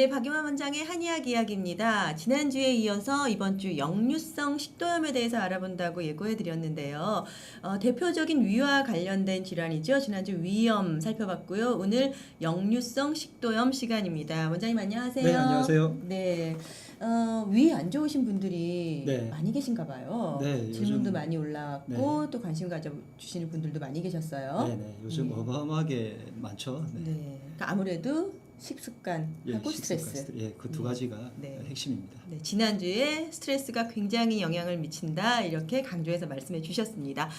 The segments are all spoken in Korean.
네, 박유만 원장의 한의학 이야기입니다. 지난주에 이어서 이번 주 역류성 식도염에 대해서 알아본다고 예고해 드렸는데요. 대표적인 위와 관련된 질환이죠. 지난주 위염 살펴봤고요. 오늘 역류성 식도염 시간입니다. 원장님 안녕하세요. 네, 안녕하세요. 네, 위 안 좋으신 분들이 네. 많이 계신가 봐요. 네, 질문도 요즘- 많이 올라왔고 네. 또 관심 가져주시는 분들도 많이 계셨어요. 네네, 요즘 네. 어마어마하게 많죠. 네. 네, 그러니까 아무래도 식습관하고 스트레스. 예, 그 두 가지가 네. 핵심입니다. 네, 지난주에 스트레스가 굉장히 영향을 미친다 이렇게 강조해서 말씀해 주셨습니다.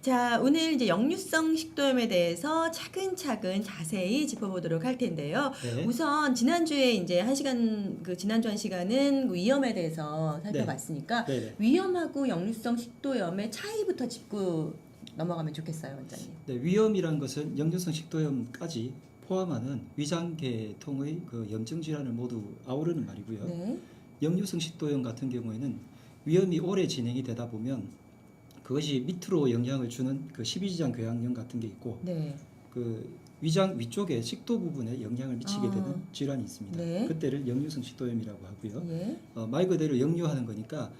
자, 오늘 이제 역류성 식도염에 대해서 차근차근 자세히 짚어보도록 할 텐데요. 네. 우선 지난주에 이제 한 시간 지난주 한 시간은 위염에 대해서 살펴봤으니까 네네. 위염하고 역류성 식도염의 차이부터 짚고 넘어가면 좋겠어요, 원장님. 네, 위염이란 것은 역류성 식도염까지 포함하는 위장계통의 그 염증 질환을 모두 아우르는 말이고요. 네. 역류성 식도염 같은 경우에는 위염이 오래 진행이 되다 보면 그것이 밑으로 영향을 주는 그 십이지장 궤양염 같은 게 있고 네. 그 위장 위쪽에 식도 부분에 영향을 미치게 아. 되는 질환이 있습니다. 네. 그때를 역류성 식도염이라고 하고요. 예. 말 그대로 역류하는 거니까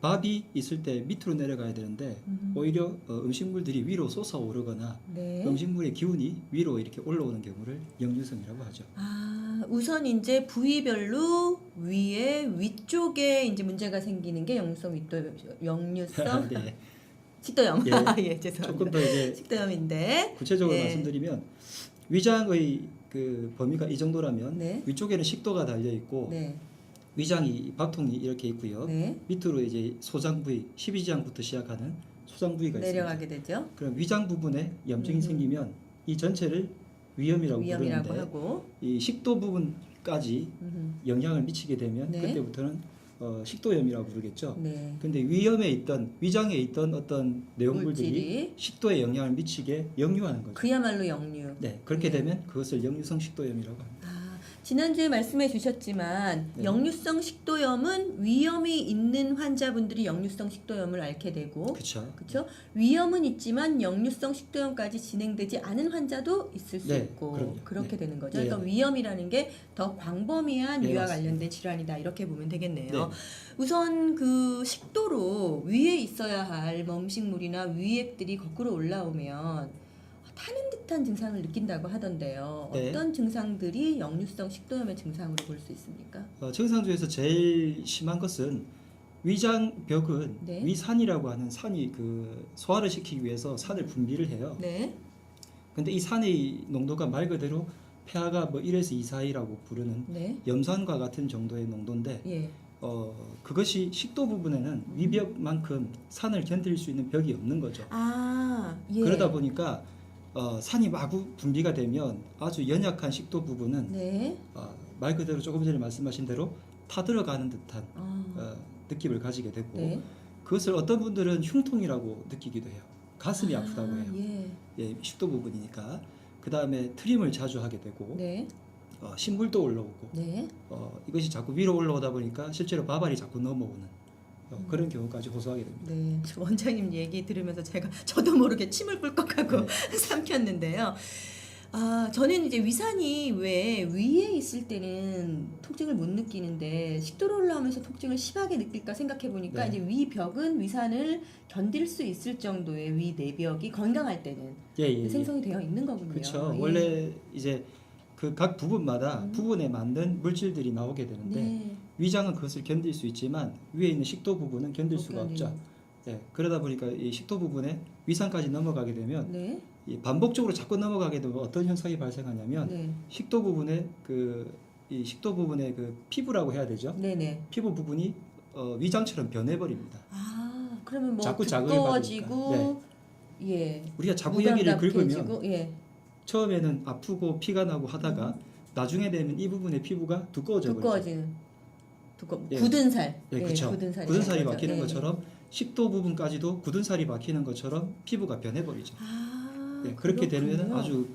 밥이 있을 때 밑으로 내려가야 되는데 오히려 음식물들이 위로 솟아오르거나 네. 음식물의 기운이 위로 이렇게 올라오는 경우를 역류성이라고 하죠. 아, 우선 이제 부위별로 위쪽에 이제 문제가 생기는 게 역류성 네. 식도염. 예. 예, 죄송합니다. 조금 더 이제 식도염인데. 구체적으로 예. 말씀드리면 위장의 그 범위가 이 정도라면 네. 위쪽에는 식도가 달려 있고 네. 위장이 박통이 이렇게 있고요. 네. 밑으로 이제 소장 부위, 십이지장부터 시작하는 소장 부위가 내려가게 있습니다. 되죠. 그럼 위장 부분에 염증이 생기면 이 전체를 위염이라고 위염이라고 부르는데 하고. 이 식도 부분까지 영향을 미치게 되면 네. 그때부터는 식도염이라고 부르겠죠. 네. 근데 위염에 있던 위장에 있던 어떤 내용물들이 물질이 식도에 영향을 미치게 역류하는 거죠. 그야말로 역류. 네, 그렇게 네. 되면 그것을 역류성 식도염이라고 합니다. 지난주에 말씀해 주셨지만 네. 역류성 식도염은 위염이 있는 환자분들이 역류성 식도염을 앓게 되고 그렇죠. 그렇죠? 위염은 있지만 역류성 식도염까지 진행되지 않은 환자도 있을 수 네, 있고 그럼요. 그렇게 네. 되는 거죠. 네, 그러니까 네. 위염이라는 게 더 광범위한 네, 위와 맞습니다. 관련된 질환이다 이렇게 보면 되겠네요. 네. 우선 그 식도로 위에 있어야 할 음식물이나 위액들이 거꾸로 올라오면 타는 듯한 증상을 느낀다고 하던데요. 네. 어떤 증상들이 역류성 식도염의 증상으로 볼 수 있습니까? 증상 중에서 제일 심한 것은 위장벽은 네. 위산이라고 하는 산이 그 소화를 시키기 위해서 산을 분비를 해요. 네. 근데 이 산의 농도가 말 그대로 pH가 뭐 1에서 2 사이라고 부르는 네. 염산과 같은 정도의 농도인데 예. 그것이 식도 부분에는 위벽만큼 산을 견딜 수 있는 벽이 없는 거죠. 아, 예. 그러다 보니까 산이 마구 분비가 되면 아주 연약한 식도 부분은 네. 말 그대로 조금 전에 말씀하신 대로 타들어가는 듯한 느낌을 가지게 되고 네. 그것을 어떤 분들은 흉통이라고 느끼기도 해요. 가슴이 아프다고 해요. 예. 예, 식도 부분이니까. 그 다음에 트림을 자주 하게 되고 네. 신물도 올라오고 네. 이것이 자꾸 위로 올라오다 보니까 실제로 바발이 자꾸 넘어오는 그런 경우까지 호소하게 됩니다. 네. 저 원장님 얘기 들으면서 저도 모르게 침을 꿀꺽하고 삼켰는데요. 저는 이제 위산이 왜 위에 있을 때는 통증을 못 느끼는데 식도로 올라오면서 통증을 심하게 느낄까 생각해 보니까 네. 이제 위벽은 위산을 견딜 수 있을 정도의 위 내벽이 건강할 때는 예. 생성이 되어 있는 거군요. 그렇죠. 예. 원래 이제 그 각 부분마다 부분에 맞는 물질들이 나오게 되는데 네. 위장은 그것을 견딜 수 있지만 위에 있는 식도 부분은 견딜 못 수가 견디는. 없죠. 예, 그러다 보니까 이 식도 부분에 위산까지 넘어가게 되면 네. 이 반복적으로 자꾸 넘어가게 되면 어떤 현상이 발생하냐면 네. 식도 부분에 이 식도 부분의 그 피부라고 해야 되죠. 네네. 피부 부분이 위장처럼 변해버립니다. 그러면 뭐 자꾸 자극을 두꺼워지고 예. 우리가 자꾸 여기를 긁으면 무감각해지고, 예. 처음에는 아프고 피가 나고 하다가 나중에 되면 이 부분의 피부가 두꺼워져 버리죠. 두꺼워지는 예. 굳은 살. 예, 그렇죠. 굳은 굳은 살이 거죠. 박히는 예. 것처럼 식도 부분까지도 굳은 살이 박히는 것처럼 피부가 변해버리죠. 예, 그렇게 되면 그렇군요. 아주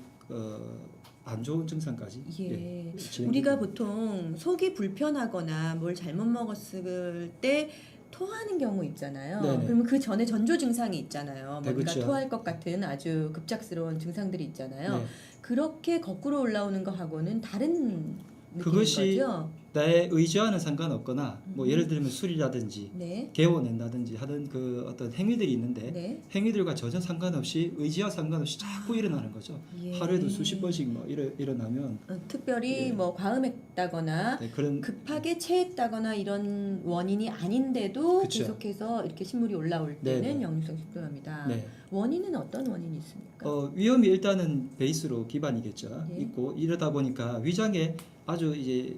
안 좋은 증상까지 예. 진행됩니다. 우리가 보통 속이 불편하거나 뭘 잘못 먹었을 때 토하는 경우 있잖아요. 네네. 그러면 그 전에 전조 증상이 있잖아요. 네, 뭔가 그렇죠. 토할 것 같은 아주 급작스러운 증상들이 있잖아요. 네. 그렇게 거꾸로 올라오는 거하고는 다른 느끼는 그것이 거죠? 나의 의지와는 상관없거나 뭐 음. 예를 들면 술이라든지 네. 개워낸다든지 하는 그 어떤 행위들이 있는데 네. 행위들과 전혀 상관없이 의지와 상관없이 자꾸 아. 일어나는 거죠. 예. 하루에도 수십 번씩 뭐 일어나면 특별히 예. 뭐 과음했다거나 네, 그런 급하게 체했다거나 이런 원인이 아닌데도 그쵸. 계속해서 이렇게 신물이 올라올 때는 네, 네. 역류성 식도염이다. 네. 원인은 어떤 원인이 있습니까? 위험이 일단은 베이스로 기반이겠죠. 예. 있고 이러다 보니까 위장에 아주 이제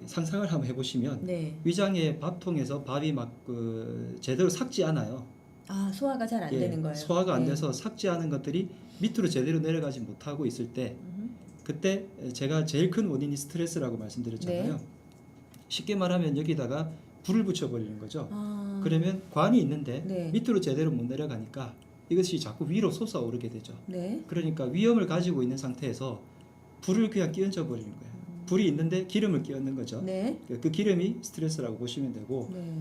상상을 한번 해보시면 네. 위장의 밥통에서 밥이 막 제대로 삭지 않아요. 아, 소화가 잘 안 예, 되는 거예요. 소화가 안 네. 돼서 삭지 않은 것들이 밑으로 제대로 내려가지 못하고 있을 때 그때 제가 제일 큰 원인이 스트레스라고 말씀드렸잖아요. 네. 쉽게 말하면 여기다가 불을 붙여버리는 거죠. 아, 그러면 관이 있는데 네. 밑으로 제대로 못 내려가니까 이것이 자꾸 위로 솟아오르게 되죠. 네. 그러니까 위험을 가지고 있는 상태에서 불을 그냥 끼얹어 버리는 거예요. 불이 있는데 기름을 끼얹는 거죠. 네. 그 기름이 스트레스라고 보시면 되고 네.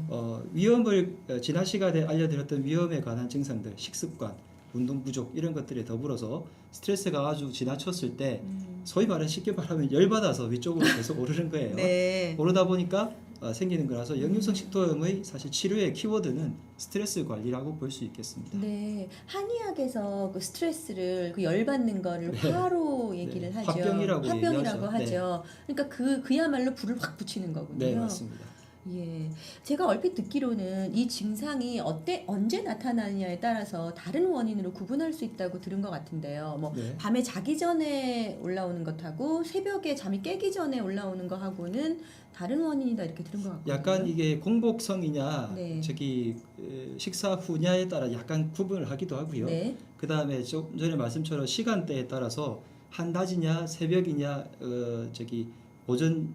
위험을 지난 시간에 알려드렸던 위험에 관한 증상들, 식습관, 운동 부족 이런 것들에 더불어서 스트레스가 아주 지나쳤을 때 소위 말해 쉽게 말하면 열받아서 위쪽으로 계속 오르는 거예요. 네. 오르다 보니까 생기는 거라서 역류성 식도염의 사실 치료의 키워드는 스트레스 관리라고 볼 수 있겠습니다. 네, 한의학에서 그 스트레스를 그 열받는 거를 네. 화로 얘기를 네, 하죠. 화병이라고 화병이라고 얘기하죠. 하죠. 그러니까 그야말로 불을 확 붙이는 거군요. 네, 맞습니다. 예, 제가 얼핏 듣기로는 이 증상이 언제 나타나느냐에 따라서 다른 원인으로 구분할 수 있다고 들은 것 같은데요. 뭐 네. 밤에 자기 전에 올라오는 것하고 새벽에 잠이 깨기 전에 올라오는 거하고는 다른 원인이다 이렇게 들은 것 같거든요. 약간 이게 공복성이냐, 네. 식사 후냐에 따라 약간 구분을 하기도 하고요. 네, 그 다음에 좀 전에 말씀처럼 시간대에 따라서 한낮이냐, 새벽이냐, 오전,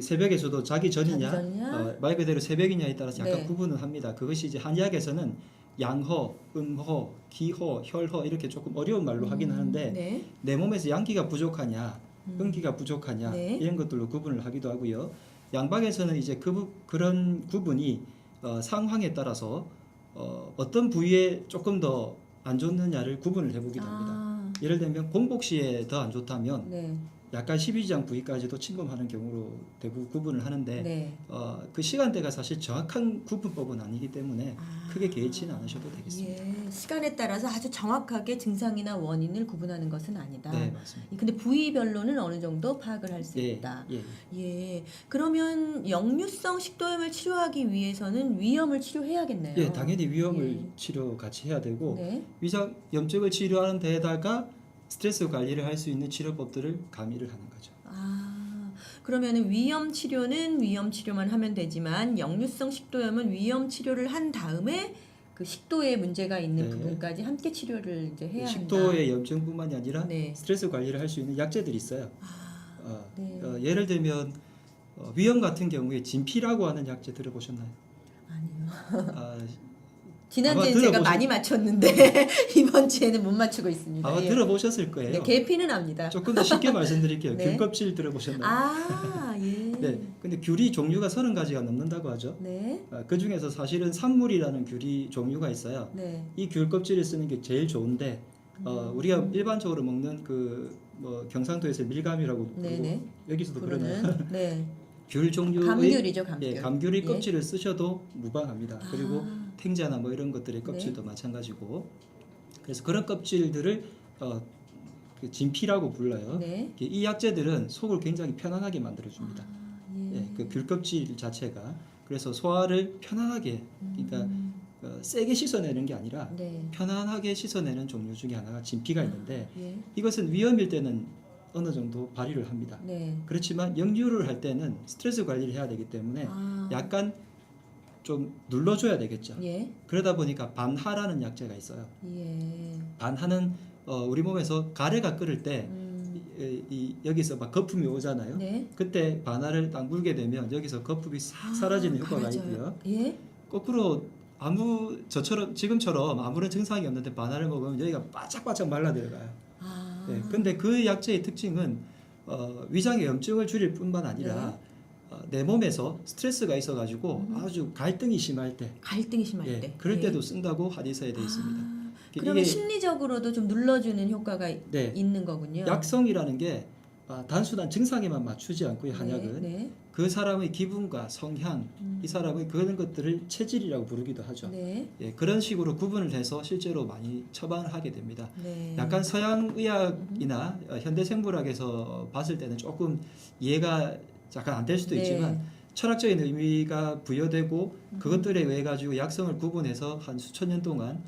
새벽에서도 자기 전이냐, 자기 전이냐? 말 그대로 새벽이냐에 따라서 약간 네. 구분을 합니다. 그것이 이제 한의학에서는 양허, 음허, 기허, 혈허 이렇게 조금 어려운 말로 하긴 하는데 네. 내 몸에서 양기가 부족하냐, 음기가 부족하냐 네. 이런 것들로 구분을 하기도 하고요. 양박에서는 이제 그런 구분이 상황에 따라서 어떤 부위에 조금 더 안 좋느냐를 구분을 해보기도 합니다. 아, 예를 들면 공복 시에 더 안 좋다면 네, 약간 12지장 부위까지도 침범하는 경우로 대부분 구분을 하는데 네. 그 시간대가 사실 정확한 구분법은 아니기 때문에 아. 크게 개의치는 않으셔도 되겠습니다. 예, 시간에 따라서 아주 정확하게 증상이나 원인을 구분하는 것은 아니다. 네, 맞습니다. 근데 부위별로는 어느 정도 파악을 할 수 예, 있다. 예. 예. 그러면 역류성 식도염을 치료하기 위해서는 위염을 치료해야겠네요. 예, 당연히 위험을 예. 치료 같이 해야 되고 네. 위장 염증을 치료하는 데에다가 스트레스 관리를 할 수 있는 치료법들을 가미를 하는 거죠. 아, 그러면은 위염 치료는 위염 치료만 하면 되지만 역류성 식도염은 위염 치료를 한 다음에 그 식도에 문제가 있는 네. 부분까지 함께 치료를 이제 해야 한다. 식도의 염증뿐만이 아니라 네. 스트레스 관리를 할 수 있는 약제들이 있어요. 아, 네. 예를 들면 위염 같은 경우에 진피라고 하는 약제 들어보셨나요? 아니요. 아, 지난주에 아마 제가 들어보셨- 많이 맞췄는데 이번 주에는 못 맞추고 있습니다. 아마 예. 들어보셨을 거예요. 네, 계피는 압니다. 조금 더 쉽게 말씀드릴게요. 네. 귤껍질 들어보셨나요? 아, 예. 네. 근데 귤이 종류가 30가지가 넘는다고 하죠. 네. 그 중에서 사실은 산물이라는 귤이 종류가 있어요. 네. 이 귤 껍질을 쓰는 게 제일 좋은데 우리가 일반적으로 먹는 경상도에서 밀감이라고 네네. 부르고 여기서도 그러나요? 부르는 네. 귤 종류의 감귤이죠, 감귤. 감귤의 예. 껍질을 쓰셔도 무방합니다. 그리고 아. 탱자나 뭐 이런 것들의 껍질도 마찬가지고 그래서 그런 껍질들을 그 진피라고 불러요. 네. 이 약재들은 속을 굉장히 편안하게 만들어줍니다. 아, 예. 그 귤 껍질 자체가 그래서 소화를 편안하게 그러니까 세게 씻어내는 게 아니라 네. 편안하게 씻어내는 종류 중에 하나가 진피가 있는데 예. 이것은 위험일 때는 어느 정도 발휘를 합니다. 네. 그렇지만 역류를 할 때는 스트레스 관리를 해야 되기 때문에 아. 약간 좀 눌러줘야 되겠죠. 예. 그러다 보니까 반하라는 약재가 있어요. 예. 반하는 우리 몸에서 가래가 끓을 때 여기서 막 거품이 오잖아요. 네. 그때 반하를 딱 물게 되면 여기서 거품이 싹 사라지는 효과가 가라져요. 있고요. 예. 거꾸로 지금처럼 아무런 증상이 없는데 반하를 먹으면 여기가 바짝바짝 말라 들어가요. 아. 네, 근데 그 약재의 특징은 위장의 염증을 줄일 뿐만 아니라 네. 내 몸에서 스트레스가 있어가지고 아주 갈등이 심할 때, 갈등이 심할 예, 때. 그럴 예. 때도 쓴다고 hadis에 되어 있습니다. 아, 그러면 심리적으로도 좀 눌러주는 효과가 네, 있는 거군요. 약성이라는 게 단순한 증상에만 맞추지 않고 이 네, 한약은 네. 그 사람의 기분과 성향, 이 사람의 그런 것들을 체질이라고 부르기도 하죠. 네. 예, 그런 식으로 구분을 해서 실제로 많이 처방을 하게 됩니다. 네. 약간 서양 의학이나 현대 생물학에서 봤을 때는 조금 이해가 약간 안 될 수도 네. 있지만 철학적인 의미가 부여되고 그것들에 의해 가지고 약성을 구분해서 한 수천 년 동안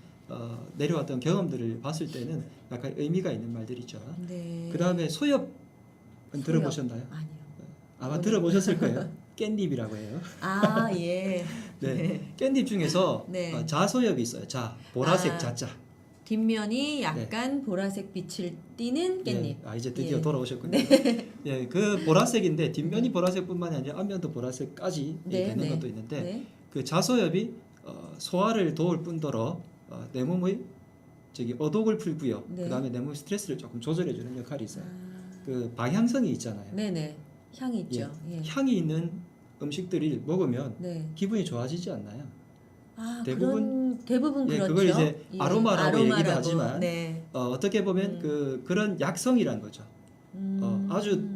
내려왔던 경험들을 봤을 때는 약간 의미가 있는 말들이죠. 네. 그 다음에 소엽은 소엽. 들어보셨나요? 아니요. 아마 뭐죠? 들어보셨을 거예요. 깻잎이라고 해요. 아, 예. 네. 깻잎 중에서 네. 자소엽이 있어요. 보라색 아. 자자. 뒷면이 약간 보라색 빛을 띠는 깻잎. 네. 이제 드디어 예. 돌아오셨군요. 예, 그 보라색인데 뒷면이 보라색뿐만이 아니라 앞면도 보라색까지 네, 되는 네. 것도 있는데 네. 그 자소엽이 소화를 도울 뿐더러 내 몸의 어독을 풀고요. 네. 그다음에 내 몸의 스트레스를 조금 조절해 주는 역할이 있어요. 아. 그 방향성이 있잖아요. 네네. 향이 있죠. 예. 향이 있는 음식들을 먹으면 네. 기분이 좋아지지 않나요? 아, 대부분- 대부분 예, 그렇죠. 그걸 이제 아로마라고 얘기도 하지만 네. 어떻게 보면 그런 약성이란 거죠. 아주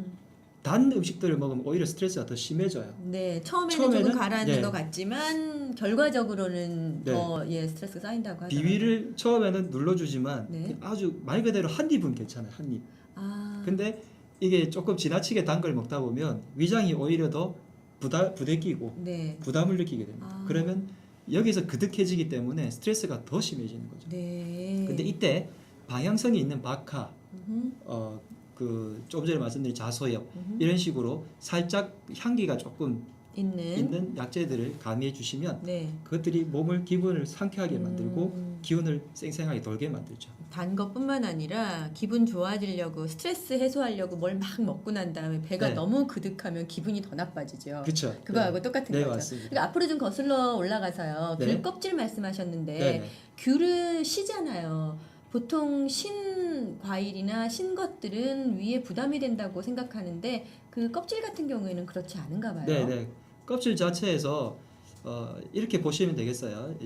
단 음식들을 먹으면 오히려 스트레스가 더 심해져요. 네, 처음에는 처음에는, 조금 가라앉는 예. 것 같지만 결과적으로는 네. 더 스트레스가 쌓인다고 하더라고요. 비위를 처음에는 눌러주지만 네. 아주 말 그대로 한 입은 괜찮아요. 한 입. 아, 근데 이게 조금 지나치게 단 걸 먹다 보면 위장이 오히려 더 부대끼고 네. 부담을 느끼게 됩니다. 아. 그러면 여기서 그득해지기 때문에 스트레스가 더 심해지는 거죠. 네. 근데 이때 방향성이 있는 박하, 음흠, 좀 전에 말씀드린 자소엽 음흠. 이런 식으로 살짝 향기가 조금 있는. 있는 약재들을 가미해 주시면 네. 그것들이 몸을 기분을 상쾌하게 만들고 음. 기운을 쌩쌩하게 돌게 만들죠. 단 것뿐만 아니라 기분 좋아지려고 스트레스 해소하려고 뭘 막 먹고 난 다음에 배가 네. 너무 그득하면 기분이 더 나빠지죠. 그렇죠. 그거하고 똑같은 네, 거죠. 맞습니다. 그러니까 앞으로 좀 거슬러 올라가서요. 네. 귤 껍질 말씀하셨는데 네. 귤은 시잖아요. 보통 신 과일이나 신 것들은 위에 부담이 된다고 생각하는데 그 껍질 같은 경우에는 그렇지 않은가 봐요. 네, 네. 껍질 자체에서 이렇게 보시면 되겠어요.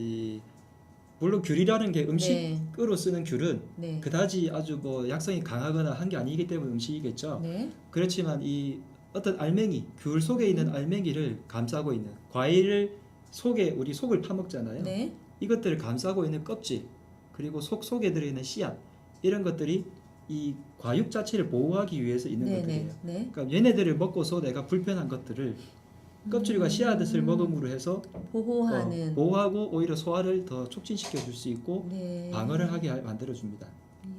물론 귤이라는 게 음식으로 쓰는 귤은 네. 그다지 아주 약성이 강하거나 한 게 아니기 때문에 음식이겠죠. 네. 그렇지만 이 어떤 알맹이, 귤 속에 있는 알맹이를 감싸고 있는 과일을 속에 우리 속을 파먹잖아요. 네. 이것들을 감싸고 있는 껍질 그리고 속에 들어있는 씨앗 이런 것들이 이 과육 자체를 보호하기 위해서 있는 네. 것들이에요. 네. 그러니까 얘네들을 먹고서 내가 불편한 것들을 껍질과 씨앗을 먹음으로 해서 보호하는. 보호하고 오히려 소화를 더 촉진시켜 줄 수 있고 네. 방어를 하게 만들어 줍니다. 예.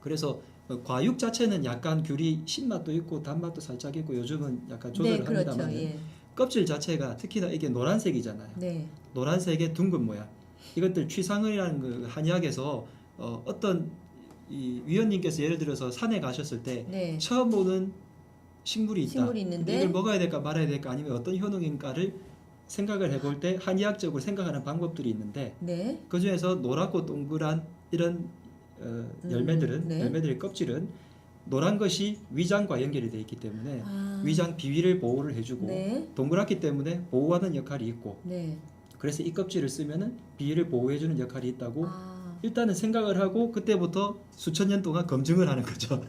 그래서 과육 자체는 약간 귤이 신맛도 있고 단맛도 살짝 있고 요즘은 약간 조절을 네, 그렇죠. 합니다만 예. 껍질 자체가 특히나 이게 노란색이잖아요. 네. 노란색의 둥근 모양. 이것들 취상이라는 그 한의학에서 어떤 이 위원님께서 예를 들어서 산에 가셨을 때 네. 처음 보는 식물이 있다. 식물이 있는데 근데 이걸 먹어야 될까 말아야 될까 아니면 어떤 효능인가를 생각을 해볼 때 한의학적으로 생각하는 방법들이 있는데 네. 그 중에서 노랗고 동그란 이런 네. 열매들의 껍질은 노란 것이 위장과 연결이 되어 있기 때문에 아. 위장 비위를 보호를 해주고 네. 동그랗기 때문에 보호하는 역할이 있고 네. 그래서 이 껍질을 쓰면은 비위를 보호해주는 역할이 있다고 아. 일단은 생각을 하고 그때부터 수천 년 동안 검증을 하는 거죠.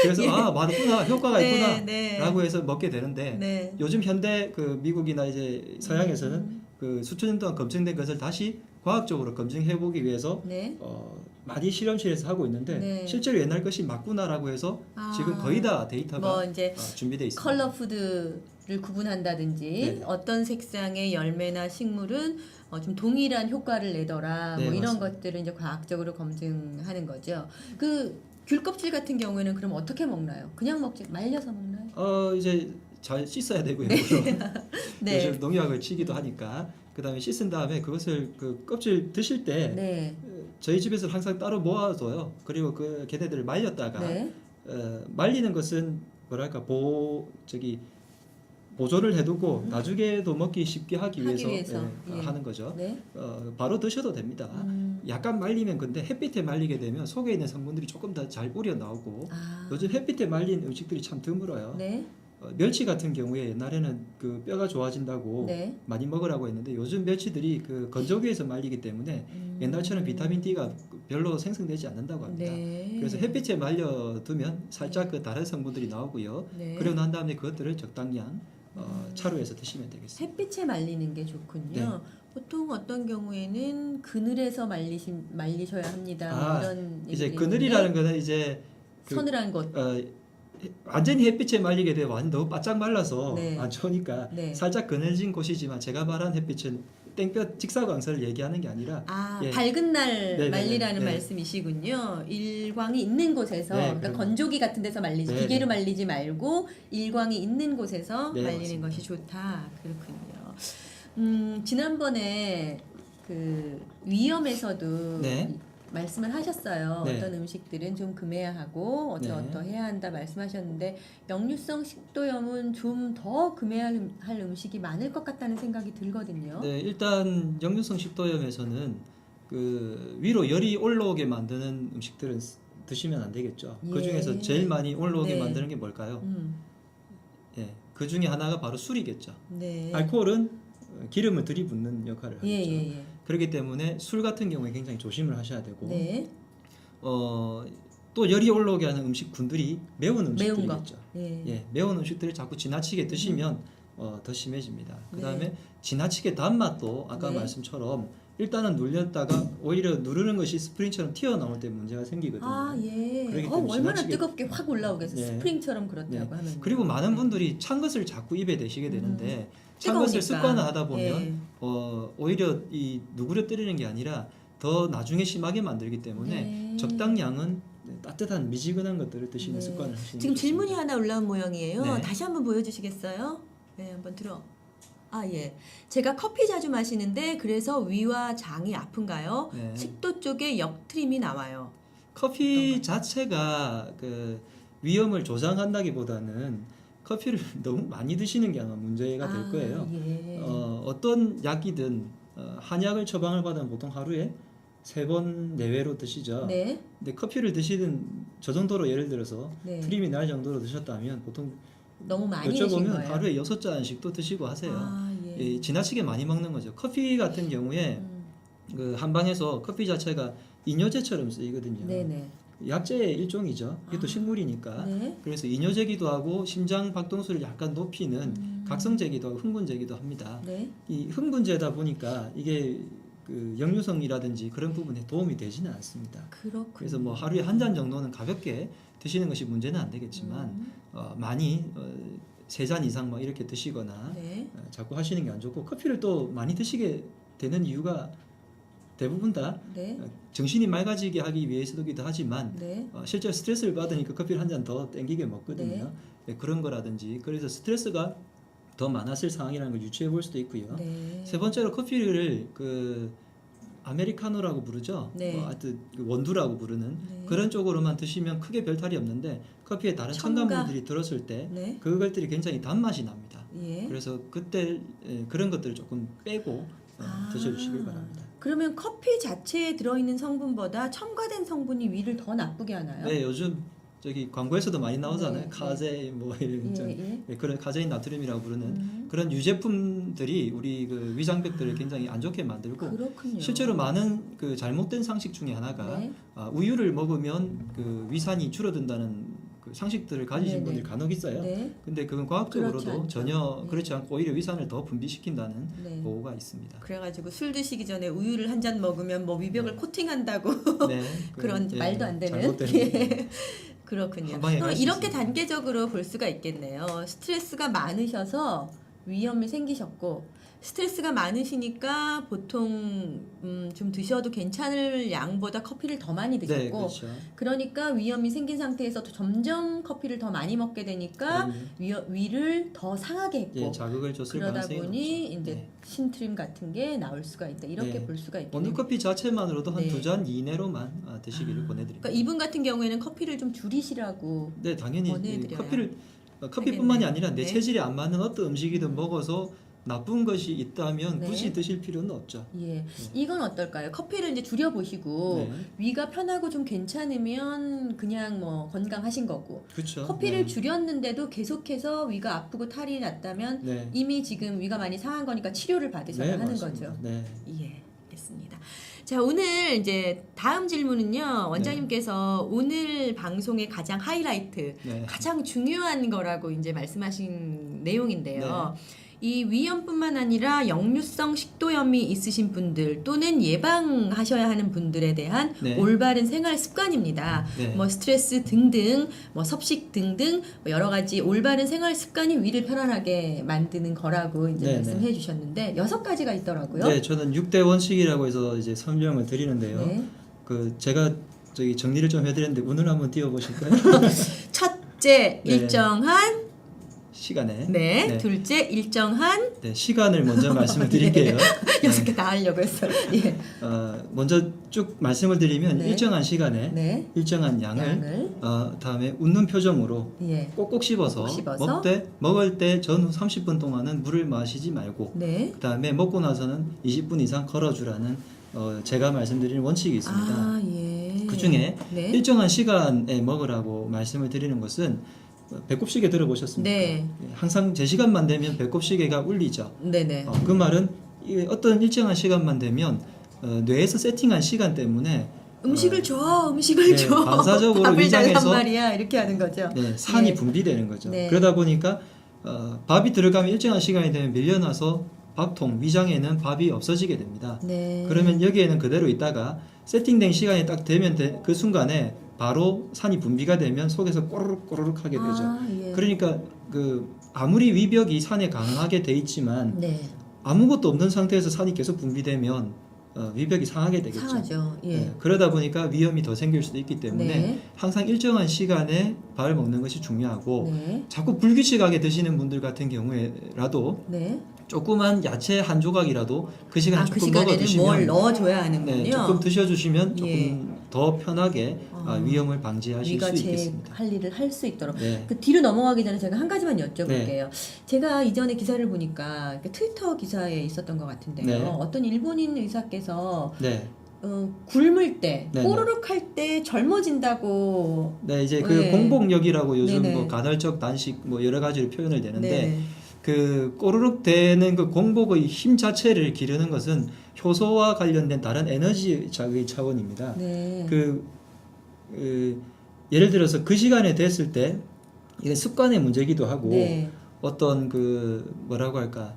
그래서 예. 맞구나 효과가 네, 있구나 네. 라고 해서 먹게 되는데 네. 요즘 현대 그 미국이나 이제 서양에서는 음. 그 수천 년 동안 검증된 것을 다시 과학적으로 검증해 보기 위해서 네. 많이 실험실에서 하고 있는데 네. 실제로 옛날 것이 맞구나라고 해서 아. 지금 거의 다 데이터가 뭐 이제 준비되어 있습니다. 컬러 푸드를 구분한다든지 네. 어떤 색상의 열매나 식물은 좀 동일한 효과를 내더라. 네, 뭐 이런 맞습니다. 것들을 이제 과학적으로 검증하는 거죠. 그 귤 껍질 같은 경우에는 그럼 어떻게 먹나요? 그냥 먹지 말려서 먹나요? 이제 잘 씻어야 되고요. 네. 물론. 네. 요즘 농약을 치기도 하니까 그다음에 씻은 다음에 그것을 그 껍질 드실 때 네. 저희 집에서 항상 따로 모아둬요. 그리고 그 걔네들을 말렸다가 네. 말리는 것은 뭐랄까 보존을 해두고 나중에도 먹기 쉽게 하기 위해서, 예. 하는 거죠. 네. 바로 드셔도 됩니다. 약간 말리면 근데 햇빛에 말리게 되면 속에 있는 성분들이 조금 더 잘 우려 나오고 아. 요즘 햇빛에 말린 음식들이 참 드물어요. 네. 멸치 같은 경우에 옛날에는 그 뼈가 좋아진다고 네. 많이 먹으라고 했는데 요즘 멸치들이 그 건조기에서 말리기 때문에 옛날처럼 비타민 D가 별로 생성되지 않는다고 합니다. 네. 그래서 햇빛에 말려두면 살짝 그 다른 성분들이 나오고요. 네. 그리고 난 다음에 그것들을 적당량 차로 해서 드시면 되겠습니다. 햇빛에 말리는 게 좋군요. 네. 보통 어떤 경우에는 그늘에서 말리셔야 합니다. 아, 이런 이제 얘기가 그늘이라는 있는데 거는 이제 그, 서늘한 곳. 완전히 햇빛에 말리게 되면 완전 너무 바짝 말라서 네. 안 좋으니까 네. 살짝 그늘진 곳이지만 제가 말한 햇빛은 땡볕 직사광선을 얘기하는 게 아니라 아, 예. 밝은 날 네네네. 말리라는 네. 말씀이시군요. 일광이 있는 곳에서, 네, 그러니까 그럼요. 건조기 같은 데서 말리지, 네, 기계로 네. 말리지 말고 일광이 있는 곳에서 네, 말리는 맞습니다. 것이 좋다. 그렇군요. 지난번에 그 위험에서도 네. 말씀을 하셨어요. 네. 어떤 음식들은 좀 금해야 하고 네. 어떠해야 한다 말씀하셨는데 역류성 식도염은 좀 더 금해야 할 음식이 많을 것 같다는 생각이 들거든요. 네, 일단 역류성 식도염에서는 그 위로 열이 올라오게 만드는 음식들은 드시면 안 되겠죠. 예. 그 중에서 제일 많이 올라오게 네. 만드는 게 뭘까요? 음, 예, 그 중에 하나가 바로 술이겠죠. 네. 알코올은 기름을 들이붓는 역할을 하죠. 예. 그렇기 때문에 술 같은 경우에 굉장히 조심을 하셔야 되고, 네. 또 열이 올라오게 하는 음식군들이 매운 매운 음식들이겠죠. 거. 예. 예, 매운 음식들을 자꾸 지나치게 드시면 더 심해집니다. 그 다음에 네. 지나치게 단맛도 아까 네. 말씀처럼 일단은 눌렸다가 오히려 누르는 것이 스프링처럼 튀어나올 때 문제가 생기거든요. 아, 예. 그러기 때문에 얼마나 지나치게- 뜨겁게 확 올라오겠어요. 예. 스프링처럼 그렇다고 네. 하면. 그리고 많은 분들이 찬 것을 자꾸 입에 대시게 되는데 찬 뜨거우니까. 것을 습관화하다 보면 예. 오히려 이 누그러뜨리는 게 아니라 더 나중에 심하게 만들기 때문에 네. 적당량은 따뜻한 미지근한 것들을 드시는 네. 습관을 하시는 지금 게 질문이 좋습니다. 하나 올라온 모양이에요. 네. 다시 한번 보여주시겠어요? 네, 한번 들어. 아, 예. 제가 커피 자주 마시는데 그래서 위와 장이 아픈가요? 네. 식도 쪽에 역트림이 나와요. 커피 자체가 그 위험을 조장한다기보다는 커피를 너무 많이 드시는 게 아마 문제가 될 거예요. 예. 어떤 약이든 한약을 처방을 받으면 보통 하루에 3번 내외로 드시죠. 네. 근데 커피를 드시든 저 정도로 예를 들어서 네. 트림이 날 정도로 드셨다면 보통 너무 많이 드신 여쭤보면 거예요. 하루에 6잔씩도 드시고 하세요. 아, 예. 예, 지나치게 많이 먹는 거죠. 커피 같은 경우에 그 한방에서 커피 자체가 이뇨제처럼 쓰이거든요. 네네. 약재의 일종이죠. 이것도 아, 식물이니까. 네. 그래서 이뇨제기도 하고 심장 박동수를 약간 높이는 각성제기도 하고 흥분제기도 합니다. 네. 이 흥분제다 보니까 이게 그 역류성이라든지 그런 부분에 도움이 되지는 않습니다. 그렇군요. 그래서 뭐 하루에 한 잔 정도는 가볍게 드시는 것이 문제는 안 되겠지만 많이 3잔 이상 뭐 이렇게 드시거나 네. 자꾸 하시는 게 안 좋고 커피를 또 많이 드시게 되는 이유가 대부분 다 네. 정신이 맑아지게 하기 위해서이기도 하지만 네. 실제로 스트레스를 받으니까 커피를 한 잔 더 땡기게 먹거든요. 네, 그런 거라든지 그래서 스트레스가 더 많았을 상황이라는 걸 유추해 볼 수도 있고요. 네. 세 번째로 커피를 그 아메리카노라고 부르죠. 네. 하여튼 그 원두라고 부르는 네. 그런 쪽으로만 드시면 크게 별탈이 없는데 커피에 다른 첨가. 첨가물들이 들었을 때 네. 그것들이 굉장히 단맛이 납니다. 예. 그래서 그때 그런 것들을 조금 빼고 드셔주시길 바랍니다. 그러면 커피 자체에 들어있는 성분보다 첨가된 성분이 위를 더 나쁘게 하나요? 네, 요즘 저기 광고에서도 많이 나오잖아요. 네, 카제인 뭐 이런 예. 그런 카제인 나트륨이라고 부르는 그런 유제품들이 우리 그 위장벽들을 굉장히 안 좋게 만들고 그렇군요. 실제로 많은 그 잘못된 상식 중에 하나가 네. 우유를 먹으면 그 위산이 줄어든다는 그 상식들을 가지신 네네. 분들이 간혹 있어요. 네. 근데 그건 그렇지 과학적으로도 않죠. 전혀 네. 그렇지 않고 오히려 위산을 더 분비시킨다는 네. 보고가 있습니다. 그래가지고 술 드시기 전에 우유를 한 잔 먹으면 뭐 위벽을 네. 코팅한다고 네, 그런 예, 말도 안 되는. 잘못된 예. 그렇군요. 한 방에 그럼 갈수 이렇게 있습니다. 단계적으로 볼 수가 있겠네요. 스트레스가 많으셔서 위험이 생기셨고 스트레스가 많으시니까 보통 좀 드셔도 괜찮을 양보다 커피를 더 많이 드셨고 네, 그렇죠. 그러니까 위험이 생긴 상태에서 점점 커피를 더 많이 먹게 되니까 위를 더 상하게 했고 예, 자극을 줬을 그러다 가능성이 보니 높죠. 이제 네. 신트림 같은 게 나올 수가 있다. 이렇게 네. 볼 수가 있겠네요. 원두커피 자체만으로도 한 네. 2잔 이내로만 드시기를 보내드립니다. 그러니까 이분 같은 경우에는 커피를 좀 줄이시라고. 네, 당연히 보내드려요. 커피뿐만이 아니라 내 네. 체질에 안 맞는 어떤 음식이든 먹어서 나쁜 것이 있다면 네. 굳이 드실 필요는 없죠. 예, 이건 어떨까요? 커피를 이제 줄여 보시고 네. 위가 편하고 좀 괜찮으면 그냥 뭐 건강하신 거고 그렇죠. 커피를 네. 줄였는데도 계속해서 위가 아프고 탈이 났다면 네. 이미 지금 위가 많이 상한 거니까 치료를 받으셔야 하는 맞습니다. 거죠. 네. 예, 알겠습니다. 자, 오늘 이제 다음 질문은요. 원장님께서 오늘 방송의 가장 하이라이트, 네. 가장 중요한 거라고 이제 말씀하신 내용인데요. 이 위염뿐만 아니라 역류성 식도염이 있으신 분들 또는 예방하셔야 하는 분들에 대한 네. 올바른 생활 습관입니다. 네. 뭐 스트레스 등등, 뭐 섭식 등등 뭐 여러 가지 올바른 생활 습관이 위를 편안하게 만드는 거라고 이제 네, 말씀해 주셨는데 6가지가 있더라고요. 네, 저는 6대 원칙이라고 해서 이제 설명을 드리는데요. 네. 그 제가 저기 정리를 좀 해드렸는데 운을 한번 띄워보실까요? 첫째, 네. 일정한 시간에. 네. 네. 둘째, 일정한 네, 시간을 먼저 말씀을 드릴게요. 6개 다 하려고 했어요. 예. 먼저 쭉 말씀을 드리면 네. 일정한 시간에 네. 일정한 양을 다음에 웃는 표정으로 예. 꼭꼭 씹어서, 꼭꼭 씹어서. 먹을 때 전후 30분 동안은 물을 마시지 말고 네. 그다음에 먹고 나서는 20분 이상 걸어주라는 제가 말씀드리는 원칙이 있습니다. 아, 예. 그 중에 네. 일정한 시간에 먹으라고 말씀을 드리는 것은 배꼽시계 들어보셨습니까? 네. 항상 제 시간만 되면 배꼽시계가 울리죠. 네네. 그 말은 어떤 일정한 시간만 되면 뇌에서 세팅한 시간 때문에 음식을 줘, 음식을 네, 줘. 반사적으로 밥을 달란 위장에서 말이야 이렇게 하는 거죠. 네, 산이 네. 분비되는 거죠. 네. 그러다 보니까 밥이 들어가면 일정한 시간이 되면 밀려나서 밥통, 위장에는 밥이 없어지게 됩니다. 네. 그러면 여기에는 그대로 있다가 세팅된 시간이 딱 되면 그 순간에 바로 산이 분비가 되면 속에서 꼬르륵 꼬르륵 하게 되죠. 아, 예. 그러니까 아무리 위벽이 산에 강하게 돼 있지만 네. 아무것도 없는 상태에서 산이 계속 분비되면 위벽이 상하게 되겠죠. 상하죠. 예. 네, 그러다 보니까 위험이 더 생길 수도 있기 때문에 네. 항상 일정한 시간에 밥을 먹는 것이 중요하고 네. 자꾸 불규칙하게 드시는 분들 같은 경우에라도 네. 조그만 야채 한 조각이라도 그 시간에 그 조금 시간에는 먹어두시면 뭘 넣어줘야 하는군요. 네, 조금 드셔주시면 조금 예. 더 편하게 위험을 방지하실 위가 수 제 있겠습니다. 할 일을 할 수 있도록. 네. 그 뒤로 넘어가기 전에 제가 한 가지만 여쭤볼게요. 네. 제가 이전에 기사를 보니까 트위터 기사에 있었던 것 같은데요. 네. 어떤 일본인 의사께서 네, 굶을 때, 네, 꼬르륵 할 때 젊어진다고. 네 이제 그 네. 공복력이라고 요즘 네네. 뭐 간헐적 단식 뭐 여러 가지로 표현을 되는데 네. 그 꼬르륵 되는 그 공복의 힘 자체를 기르는 것은 효소와 관련된 다른 에너지 자극의 차원입니다. 네. 예를 들어서 그 시간에 됐을 때 이게 습관의 문제기도 하고 네. 어떤 뭐라고 할까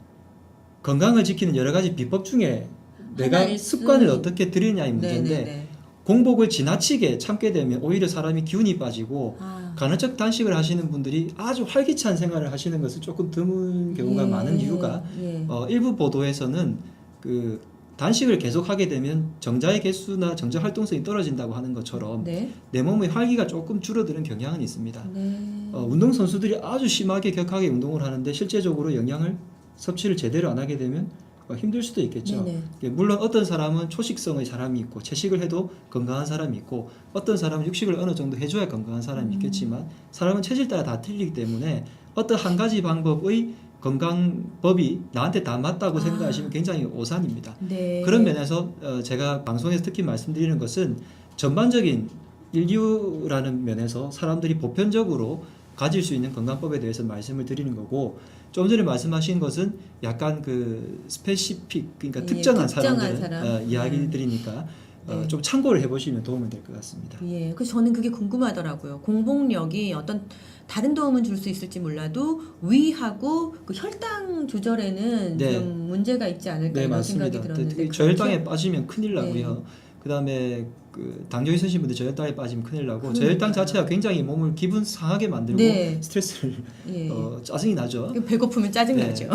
건강을 지키는 여러 가지 비법 중에 내가 하나일 습관을 수- 어떻게 들이냐의 문제인데 네네네. 공복을 지나치게 참게 되면 오히려 사람이 기운이 빠지고 아. 간헐적 단식을 하시는 분들이 아주 활기찬 생활을 하시는 것은 조금 드문 경우가 예. 많은 이유가 예. 일부 보도에서는 그 단식을 계속하게 되면 정자의 개수나 정자 활동성이 떨어진다고 하는 것처럼 네. 내 몸의 활기가 조금 줄어드는 경향은 있습니다. 네. 운동 선수들이 아주 심하게 격하게 운동을 하는데 실제적으로 영양을 섭취를 제대로 안 하게 되면 힘들 수도 있겠죠. 네네. 물론 어떤 사람은 초식성의 사람이 있고 채식을 해도 건강한 사람이 있고 어떤 사람은 육식을 어느 정도 해줘야 건강한 사람이 있겠지만 사람은 체질 따라 다 틀리기 때문에 어떤 한 가지 방법의 건강법이 나한테 다 맞다고 생각하시면 굉장히 오산입니다. 네. 그런 면에서 제가 방송에서 특히 말씀드리는 것은 전반적인 인류라는 면에서 사람들이 보편적으로 가질 수 있는 건강법에 대해서 말씀을 드리는 거고 좀 전에 말씀하신 것은 약간 그 스페시픽 그러니까 예, 특정한 특정한 사람들 사람. 이야기들이니까 네. 좀 참고를 해보시면 도움이 될 것 같습니다. 예, 그래서 저는 그게 궁금하더라고요. 공복력이 어떤 다른 도움은 줄 수 있을지 몰라도 위하고 그 혈당 조절에는 네. 좀 문제가 있지 않을까 네, 이런 맞습니다. 생각이 들었는데 특히 그렇죠? 저혈당에 빠지면 큰일 네. 나고요. 그다음에 그 당뇨 있으신 분들 저혈당에 빠지면 큰일 나고 그러니까요. 저혈당 자체가 굉장히 몸을 기분 상하게 만들고 네. 스트레스를 예. 짜증이 나죠. 배고프면 짜증 네. 나죠.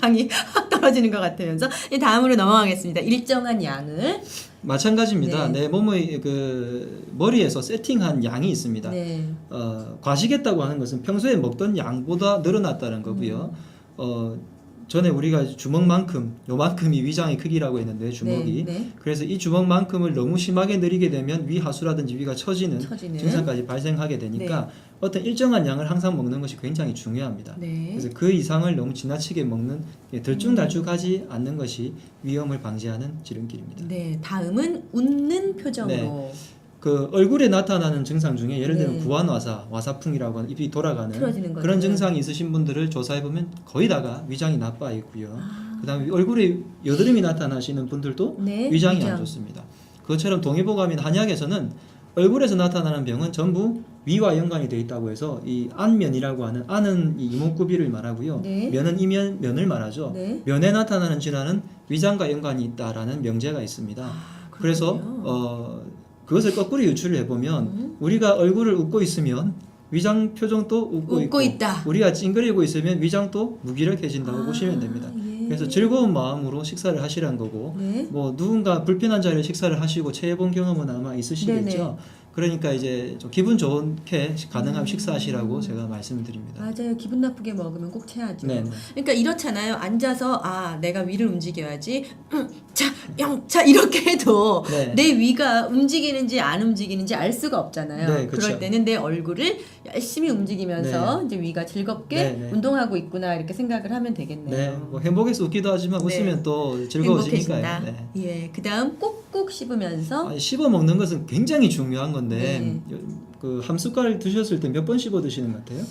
당이 확 떨어지는 것 같으면서 다음으로 넘어가겠습니다. 일정한 양을 마찬가지입니다. 네. 내 몸의 그 머리에서 세팅한 양이 있습니다. 네. 과식했다고 하는 것은 평소에 먹던 양보다 늘어났다는 거고요. 전에 우리가 주먹만큼 요만큼이 위장의 크기라고 했는데 주먹이 네, 네. 그래서 이 주먹만큼을 너무 심하게 늘리게 되면 위 하수라든지 위가 처지는 증상까지 발생하게 되니까 네. 어떤 일정한 양을 항상 먹는 것이 굉장히 중요합니다. 네. 그래서 그 이상을 너무 지나치게 먹는 들쭉날쭉하지 않는 것이 위염을 방지하는 지름길입니다. 네, 다음은 웃는 표정으로 그 얼굴에 나타나는 증상 중에 예를 들면 네. 구안와사, 와사풍이라고 하는 입이 돌아가는 틀어지는 거죠. 그런 증상이 있으신 분들을 조사해 보면 거의 다가 위장이 나빠 있고요. 아. 그다음에 얼굴에 여드름이 나타나시는 분들도 네, 위장이 위장. 안 좋습니다. 그것처럼 동의보감인 한약에서는 얼굴에서 나타나는 병은 전부 위와 연관이 되어 있다고 해서 이 안면이라고 하는 안은 이 이목구비를 말하고요. 네. 면은 면을 말하죠. 네. 면에 나타나는 질환은 위장과 연관이 있다라는 명제가 있습니다. 아, 그래서 그렇군요. 그것을 거꾸로 유추를 해보면 우리가 얼굴을 웃고 있으면 위장 표정도 웃고 있고 있다. 우리가 찡그리고 있으면 위장도 무기력해진다고 보시면 됩니다. 예. 그래서 즐거운 마음으로 식사를 하시라는 거고 네. 뭐 누군가 불편한 자리에 식사를 하시고 체해본 경험은 아마 있으시겠죠. 네네. 그러니까 이제 좀 기분 좋게 가능하면 식사하시라고 제가 말씀을 드립니다. 맞아요. 기분 나쁘게 먹으면 꼭 체하죠. 네. 그러니까 이렇잖아요. 앉아서 내가 위를 움직여야지. 자, 영차 이렇게 해도 네. 내 위가 움직이는지 안 움직이는지 알 수가 없잖아요. 네, 그쵸. 그럴 때는 내 얼굴을 열심히 움직이면서 이제 위가 즐겁게 네, 네. 운동하고 있구나 이렇게 생각을 하면 되겠네요. 네, 뭐 행복해서 웃기도 하지만 네. 웃으면 또 즐거워지니까요. 행복해진다. 네. 예, 그다음 꼭꼭 씹으면서 아니, 씹어 먹는 것은 굉장히 중요한 건데 네. 그 한 숟갈 드셨을 때 몇 번 씹어 드시는 것 같아요?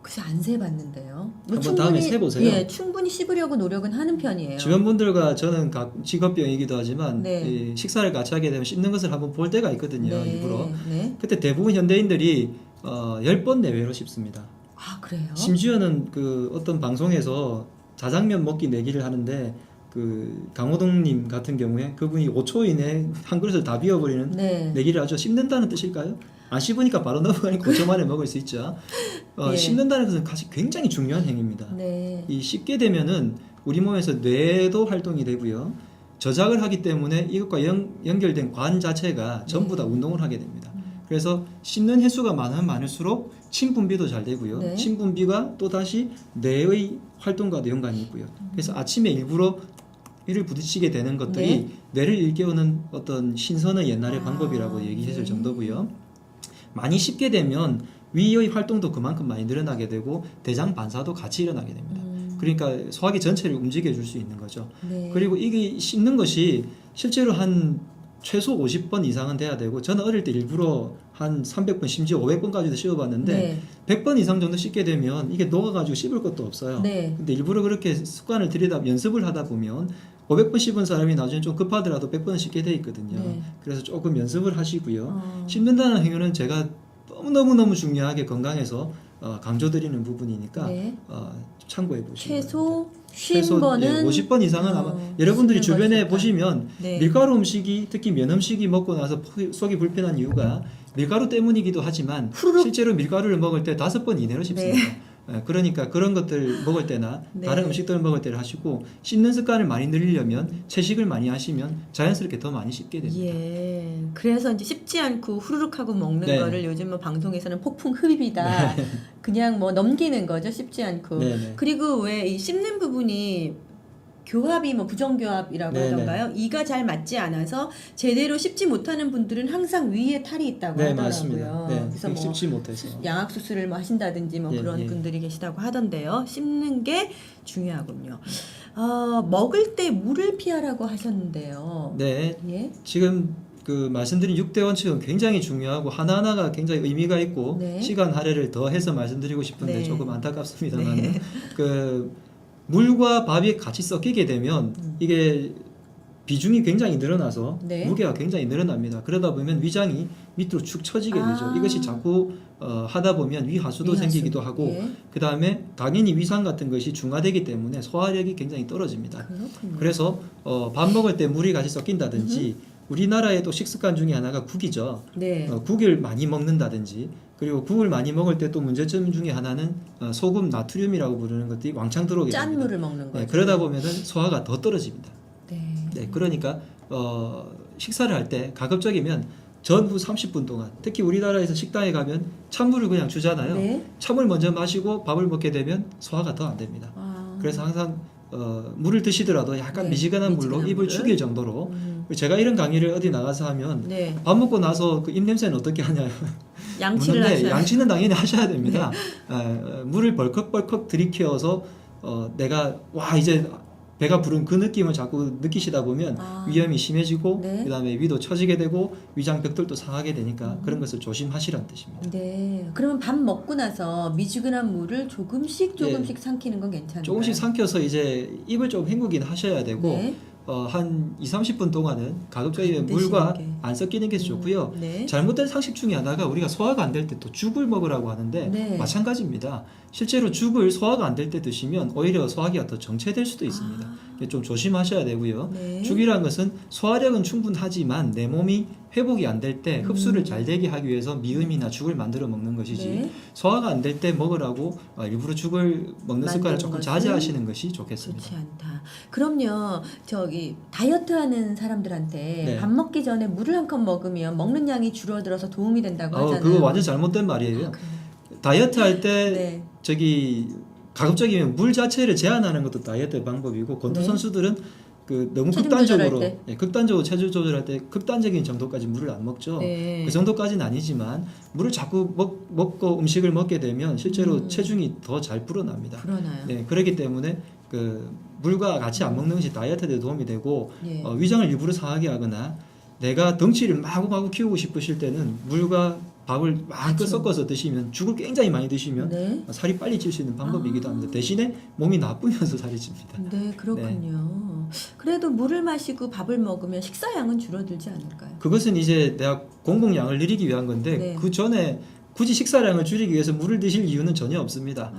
글쎄 안 세봤는데요. 한번 다음에 세보세요. 예, 충분히 씹으려고 노력은 하는 편이에요. 주변 분들과 저는 각 직업병이기도 하지만 네. 이 식사를 같이 하게 되면 씹는 것을 한번 볼 때가 있거든요. 일부러. 네. 그때 대부분 현대인들이 10번 내외로 씹습니다. 아 그래요? 심지어는 그 어떤 방송에서 자장면 먹기 내기를 하는데 그 강호동님 같은 경우에 그분이 5초 이내에 한 그릇을 다 비워버리는 네. 내기를 하죠. 씹는다는 뜻일까요? 안 씹으니까 바로 넘어가니까 5초 만에 먹을 수 있죠. 예. 씹는다는 것은 사실 굉장히 중요한 행위입니다. 네. 이 씹게 되면은 우리 몸에서 뇌도 활동이 되고요. 저작을 하기 때문에 이것과 연결된 관 자체가 전부 다 운동을 하게 됩니다. 그래서 씹는 횟수가 많으면 많을수록 침 분비도 잘 되고요. 네. 침 분비가 또 다시 뇌의 활동과도 연관이 있고요. 그래서 아침에 일부러 이를 부딪히게 되는 것들이 네. 뇌를 일깨우는 어떤 신선의 옛날의 아, 방법이라고 얘기했을 네. 정도고요. 많이 씹게 되면 위의 활동도 그만큼 많이 늘어나게 되고 대장 반사도 같이 일어나게 됩니다. 그러니까 소화기 전체를 움직여 줄 수 있는 거죠. 네. 그리고 이게 씹는 것이 실제로 한 최소 50번 이상은 돼야 되고 저는 어릴 때 일부러 한 300번 심지어 500번까지도 씹어봤는데 네. 100번 이상 정도 씹게 되면 이게 녹아가지고 씹을 것도 없어요. 네. 근데 일부러 그렇게 습관을 연습을 하다 보면 500번 씹은 사람이 나중에 좀 급하더라도 100번은 씹게 돼 있거든요. 네. 그래서 조금 연습을 하시고요. 어. 씹는다는 행위는 제가 너무너무 중요하게 건강해서 강조드리는 부분이니까 네. 참고해 보시면 최소 최소 50번은 50번 이상은 아마 여러분들이 씹는 주변에 것이다. 보시면 네. 밀가루 음식이 특히 면 음식이 먹고 나서 속이 불편한 이유가 밀가루 때문이기도 하지만 후루룩. 실제로 밀가루를 먹을 때 5번 이내로 씹습니다. 그러니까 그런 것들 먹을 때나 네. 다른 음식들을 먹을 때를 하시고 씹는 습관을 많이 늘리려면 채식을 많이 하시면 자연스럽게 더 많이 씹게 됩니다. 예. 그래서 이제 씹지 않고 후루룩 하고 먹는 네. 거를 요즘 뭐 방송에서는 폭풍 흡입이다. 그냥 뭐 넘기는 거죠. 씹지 않고. 네네. 그리고 왜 이 씹는 부분이 교합이 뭐 부정교합이라고 네네. 하던가요? 이가 잘 맞지 않아서 제대로 씹지 못하는 분들은 항상 위에 탈이 있다고 네, 하더라고요. 맞습니다. 네, 그래서 뭐 씹지 못해서. 양악 수술을 뭐 하신다든지 뭐 예, 그런 예. 분들이 계시다고 하던데요. 씹는 게 중요하군요. 먹을 때 물을 피하라고 하셨는데요. 네, 예. 지금 그 말씀드린 6대 원칙은 굉장히 중요하고 하나하나가 굉장히 의미가 있고 네. 시간 할애를 더 해서 말씀드리고 싶은데 네. 조금 안타깝습니다만 그 물과 밥이 같이 섞이게 되면 이게 비중이 굉장히 늘어나서 네. 무게가 굉장히 늘어납니다. 그러다 보면 위장이 밑으로 축 처지게 되죠. 이것이 자꾸 하다 보면 위하수도 위하수. 생기기도 하고 예. 그 다음에 당연히 위산 같은 것이 중화되기 때문에 소화력이 굉장히 떨어집니다. 그렇군요. 그래서 밥 먹을 때 물이 같이 섞인다든지 우리나라의 또 식습관 중에 하나가 국이죠. 네. 국을 많이 먹는다든지 그리고 국을 많이 먹을 때 또 문제점 중에 하나는 소금 나트륨이라고 부르는 것들이 왕창 들어오게 짠 됩니다. 물을 먹는 거죠. 네, 그러다 보면은 소화가 더 떨어집니다. 네. 네, 그러니까 식사를 할 때 가급적이면 전후 30분 동안 특히 우리나라에서 식당에 가면 찬물을 그냥 주잖아요. 네. 찬물 먼저 마시고 밥을 먹게 되면 소화가 더 안 됩니다. 그래서 항상 물을 드시더라도 약간 네, 미지근한 물로 미지근한 입을 물을. 죽일 정도로. 제가 이런 강의를 어디 나가서 하면 네. 밥 먹고 나서 그 입냄새는 어떻게 하냐 양치를 묻는데 하셔야 양치는 당연히 하셔야 됩니다. 물을 벌컥벌컥 들이키워서 내가 와 이제 배가 부른 그 느낌을 자꾸 느끼시다 보면 위염이 심해지고 네. 그다음에 위도 처지게 되고 위장벽들도 상하게 되니까 그런 것을 조심하시라는 뜻입니다. 네. 그러면 밥 먹고 나서 미지근한 물을 조금씩 삼키는 건 괜찮나요? 조금씩 삼켜서 이제 입을 좀 헹구긴 하셔야 되고 네. 한 2, 30분 동안은 가급적이면 드시는 물과 게. 안 섞이는 게 좋고요. 네. 잘못된 상식 중에 하나가 우리가 소화가 안 될 때 또 죽을 먹으라고 하는데 네. 마찬가지입니다. 실제로 죽을 소화가 안 될 때 드시면 오히려 소화기가 더 정체될 수도 있습니다. 좀 조심하셔야 되고요. 네. 죽이라는 것은 소화력은 충분하지만 내 몸이 회복이 안 될 때 흡수를 잘 되게 하기 위해서 미음이나 죽을 만들어 먹는 것이지 네. 소화가 안 될 때 먹으라고 일부러 죽을 먹는 습관을 조금 것은 자제하시는 것이 좋겠습니다. 좋지 않다. 그럼요. 저기 다이어트 하는 사람들한테 네. 밥 먹기 전에 물을 한 컵 먹으면 먹는 양이 줄어들어서 도움이 된다고 하잖아요. 그거 완전 잘못된 말이에요. 그래요? 다이어트 할 때 네. 저기 가급적이면 물 자체를 제한하는 것도 다이어트 방법이고 권투 네. 선수들은 그 너무 체중 극단적으로 조절할 극단적으로 체중 조절할 때 극단적인 정도까지 물을 안 먹죠. 네. 그 정도까지는 아니지만 물을 자꾸 먹고 음식을 먹게 되면 실제로 체중이 더 잘 불어납니다. 불어나요. 네, 그렇기 때문에 그 물과 같이 안 먹는 것이 다이어트에 도움이 되고 예. 위장을 일부러 상하게 하거나 내가 덩치를 마구마구 키우고 싶으실 때는 물과 밥을 마음껏 섞어서 드시면 죽을 굉장히 많이 드시면 네. 살이 빨리 찔 수 있는 방법이기도 합니다. 대신에 몸이 나쁘면서 살이 찝니다. 네, 그렇군요. 그래도 물을 마시고 밥을 먹으면 식사량은 줄어들지 않을까요? 그것은 이제 내가 공복량을 늘리기 위한 건데 네. 그 전에 굳이 식사량을 줄이기 위해서 물을 드실 이유는 전혀 없습니다.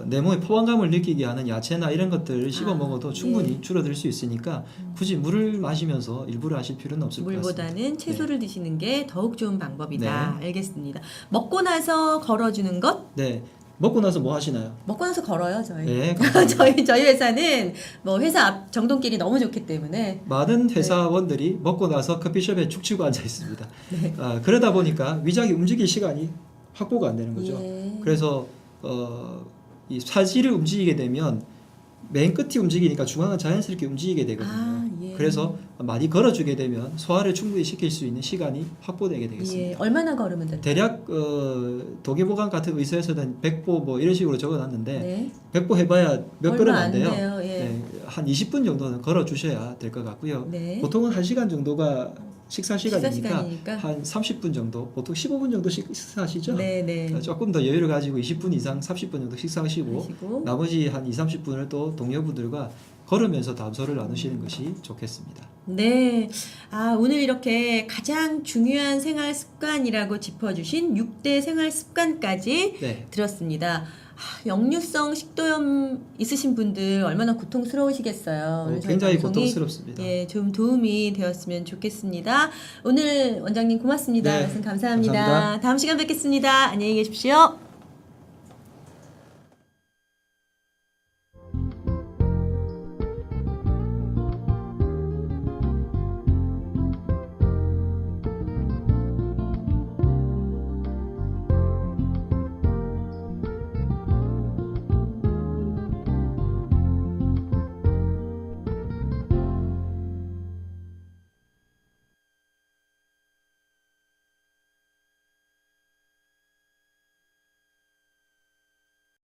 내 몸에 포만감을 느끼게 하는 야채나 이런 것들을 씹어 먹어도 충분히 예. 줄어들 수 있으니까 굳이 물을 마시면서 일부러 하실 필요는 없을 것 같습니다. 물보다는 채소를 드시는 게 더욱 좋은 방법이다. 알겠습니다. 먹고 나서 걸어주는 것? 네. 먹고 나서 뭐 하시나요? 먹고 나서 걸어요, 저희. 네, 감사합니다. 저희 회사는 뭐 회사 앞 정돈길이 너무 좋기 때문에 많은 회사원들이 먹고 나서 커피숍에 축 치고 앉아 있습니다. 네. 그러다 보니까 위장이 움직일 시간이 확보가 안 되는 거죠. 예. 그래서 이 사지를 움직이게 되면 맨 끝이 움직이니까 중앙은 자연스럽게 움직이게 되거든요. 예. 그래서 많이 걸어주게 되면 소화를 충분히 시킬 수 있는 시간이 확보되게 되겠습니다. 예. 얼마나 걸으면 될까요? 대략 동의보감 같은 의사에서는 100보 뭐 이런 식으로 적어놨는데 네. 100보 해봐야 몇 얼마 걸음 안 안 돼요. 돼요. 예. 네, 한 20분 정도는 걸어주셔야 될 것 같고요. 네. 보통은 1시간 정도가 식사 시간이니까 시간이니까. 한 30분 정도, 보통 15분 정도 식사하시죠? 네, 네. 조금 더 여유를 가지고 20분 이상, 30분 정도 식사하시고 하시고. 나머지 한 2, 30분을 또 동료분들과 걸으면서 담소를 나누시는 것이 좋겠습니다. 네. 오늘 이렇게 가장 중요한 생활 습관이라고 짚어주신 6대 생활 습관까지 네. 들었습니다. 역류성 식도염 있으신 분들 얼마나 고통스러우시겠어요. 오늘 저희 굉장히 방송이, 고통스럽습니다. 예, 좀 도움이 되었으면 좋겠습니다. 오늘 원장님 고맙습니다. 네, 말씀 감사합니다. 감사합니다. 다음 시간 뵙겠습니다. 안녕히 계십시오.